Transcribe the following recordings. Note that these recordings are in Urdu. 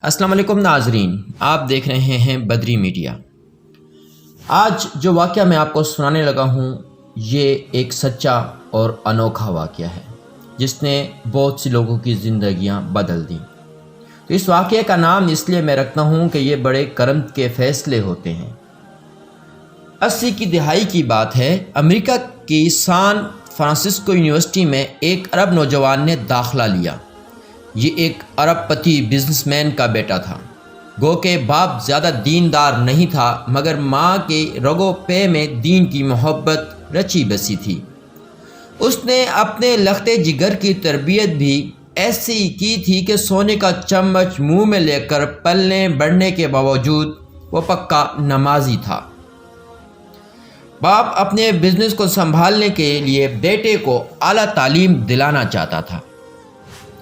السلام علیکم ناظرین، آپ دیکھ رہے ہیں بدری میڈیا۔ آج جو واقعہ میں آپ کو سنانے لگا ہوں یہ ایک سچا اور انوکھا واقعہ ہے جس نے بہت سی لوگوں کی زندگیاں بدل دیں۔ تو اس واقعے کا نام اس لیے میں رکھتا ہوں کہ یہ بڑے کرم کے فیصلے ہوتے ہیں۔ 80 کی دہائی کی بات ہے، امریکہ کی سان فرانسسکو یونیورسٹی میں ایک عرب نوجوان نے داخلہ لیا۔ یہ ایک ارب پتی بزنس مین کا بیٹا تھا۔ گو کہ باپ زیادہ دیندار نہیں تھا، مگر ماں کے رگو پے میں دین کی محبت رچی بسی تھی۔ اس نے اپنے لخت جگر کی تربیت بھی ایسی کی تھی کہ سونے کا چمچ منہ میں لے کر پلنے بڑھنے کے باوجود وہ پکا نمازی تھا۔ باپ اپنے بزنس کو سنبھالنے کے لیے بیٹے کو اعلیٰ تعلیم دلانا چاہتا تھا۔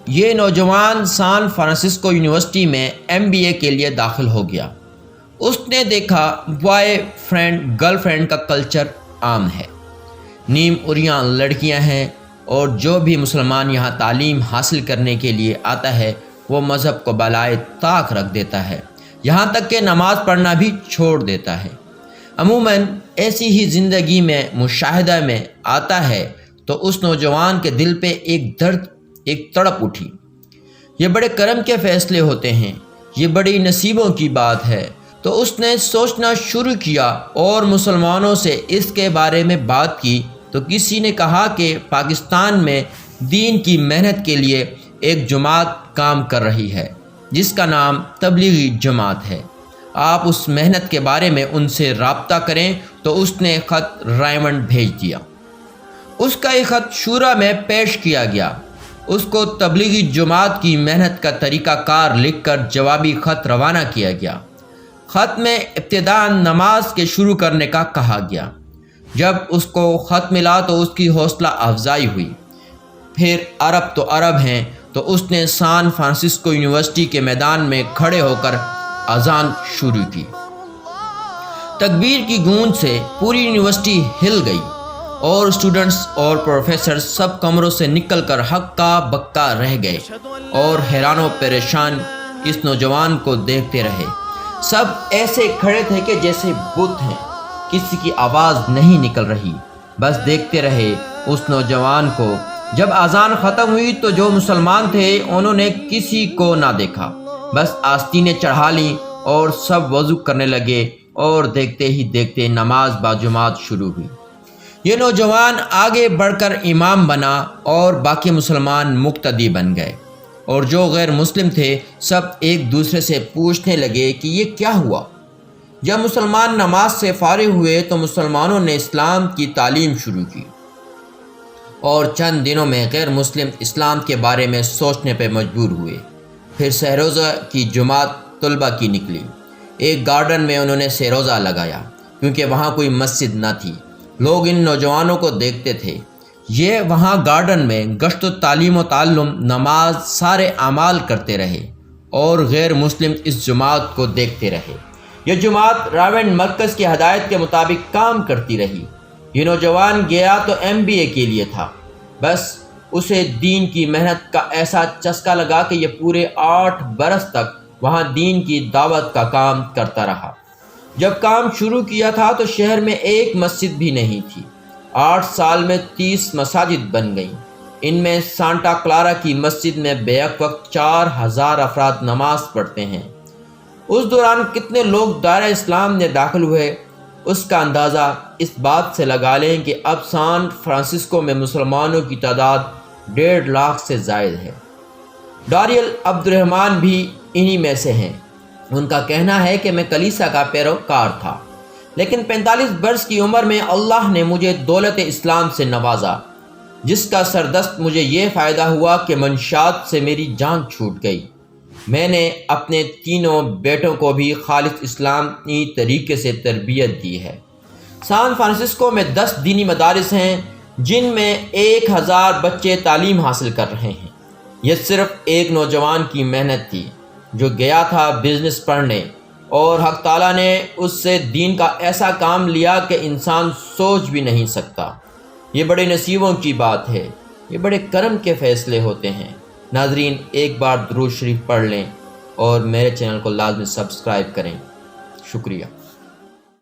یہ نوجوان سان فرانسسکو یونیورسٹی میں MBA کے لیے داخل ہو گیا۔ اس نے دیکھا بوائے فرینڈ گرل فرینڈ کا کلچر عام ہے، نیم اریاں لڑکیاں ہیں، اور جو بھی مسلمان یہاں تعلیم حاصل کرنے کے لیے آتا ہے وہ مذہب کو بالائے طاق رکھ دیتا ہے، یہاں تک کہ نماز پڑھنا بھی چھوڑ دیتا ہے۔ عموماً ایسی ہی زندگی میں مشاہدہ میں آتا ہے تو اس نوجوان کے دل پہ ایک تڑپ اٹھی۔ یہ بڑے کرم کے فیصلے ہوتے ہیں، یہ بڑی نصیبوں کی بات ہے۔ تو اس نے سوچنا شروع کیا اور مسلمانوں سے اس کے بارے میں بات کی تو کسی نے کہا کہ پاکستان میں دین کی محنت کے لیے ایک جماعت کام کر رہی ہے جس کا نام تبلیغی جماعت ہے، آپ اس محنت کے بارے میں ان سے رابطہ کریں۔ تو اس نے خط رائمنڈ بھیج دیا۔ اس کا ایک خط شورا میں پیش کیا گیا۔ اس کو تبلیغی جماعت کی محنت کا طریقہ کار لکھ کر جوابی خط روانہ کیا گیا۔ خط میں ابتداءً نماز کے شروع کرنے کا کہا گیا۔ جب اس کو خط ملا تو اس کی حوصلہ افزائی ہوئی۔ پھر عرب تو عرب ہیں، تو اس نے سان فرانسسکو یونیورسٹی کے میدان میں کھڑے ہو کر اذان شروع کی۔ تکبیر کی گونج سے پوری یونیورسٹی ہل گئی اور اسٹوڈنٹس اور پروفیسر سب کمروں سے نکل کر ہکا بکا رہ گئے اور حیران و پریشان اس نوجوان کو دیکھتے رہے۔ سب ایسے کھڑے تھے کہ جیسے بت ہیں، کسی کی آواز نہیں نکل رہی، بس دیکھتے رہے اس نوجوان کو۔ جب اذان ختم ہوئی تو جو مسلمان تھے انہوں نے کسی کو نہ دیکھا، بس آستینیں چڑھا لیں اور سب وضو کرنے لگے، اور دیکھتے ہی دیکھتے نماز باجماعت شروع ہوئی۔ یہ نوجوان آگے بڑھ کر امام بنا اور باقی مسلمان مقتدی بن گئے، اور جو غیر مسلم تھے سب ایک دوسرے سے پوچھنے لگے کہ یہ کیا ہوا۔ جب مسلمان نماز سے فارغ ہوئے تو مسلمانوں نے اسلام کی تعلیم شروع کی، اور چند دنوں میں غیر مسلم اسلام کے بارے میں سوچنے پہ مجبور ہوئے۔ پھر سہروزہ کی جماعت طلبہ کی نکلی۔ ایک گارڈن میں انہوں نے سہروزہ لگایا کیونکہ وہاں کوئی مسجد نہ تھی۔ لوگ ان نوجوانوں کو دیکھتے تھے۔ یہ وہاں گارڈن میں گشت و تعلیم و تعلم، نماز، سارے اعمال کرتے رہے، اور غیر مسلم اس جماعت کو دیکھتے رہے۔ یہ جماعت راونڈ مرکز کی ہدایت کے مطابق کام کرتی رہی۔ یہ نوجوان گیا تو MBA کے لیے تھا، بس اسے دین کی محنت کا ایسا چسکا لگا کہ یہ پورے 8 برس تک وہاں دین کی دعوت کا کام کرتا رہا۔ جب کام شروع کیا تھا تو شہر میں ایک مسجد بھی نہیں تھی۔ 8 سال میں 30 مساجد بن گئیں۔ ان میں سانٹا کلارا کی مسجد میں بیک وقت 4000 افراد نماز پڑھتے ہیں۔ اس دوران کتنے لوگ دائرہ اسلام میں داخل ہوئے، اس کا اندازہ اس بات سے لگا لیں کہ اب سان فرانسسکو میں مسلمانوں کی تعداد 1.5 لاکھ سے زائد ہے۔ ڈاریل عبدالرحمن بھی انہی میں سے ہیں۔ ان کا کہنا ہے کہ میں کلیسا کا پیروکار تھا، لیکن 45 برس کی عمر میں اللہ نے مجھے دولت اسلام سے نوازا، جس کا سردست مجھے یہ فائدہ ہوا کہ منشیات سے میری جان چھوٹ گئی۔ میں نے اپنے تینوں بیٹوں کو بھی خالص اسلامی طریقے سے تربیت دی ہے۔ سان فرانسسکو میں 10 دینی مدارس ہیں جن میں 1000 بچے تعلیم حاصل کر رہے ہیں۔ یہ صرف ایک نوجوان کی محنت تھی جو گیا تھا بزنس پڑھنے، اور حق تعالیٰ نے اس سے دین کا ایسا کام لیا کہ انسان سوچ بھی نہیں سکتا۔ یہ بڑے نصیبوں کی بات ہے، یہ بڑے کرم کے فیصلے ہوتے ہیں۔ ناظرین، ایک بار درود شریف پڑھ لیں۔ اور میرے چینل کو لازمی سبسکرائب کریں۔ شکریہ۔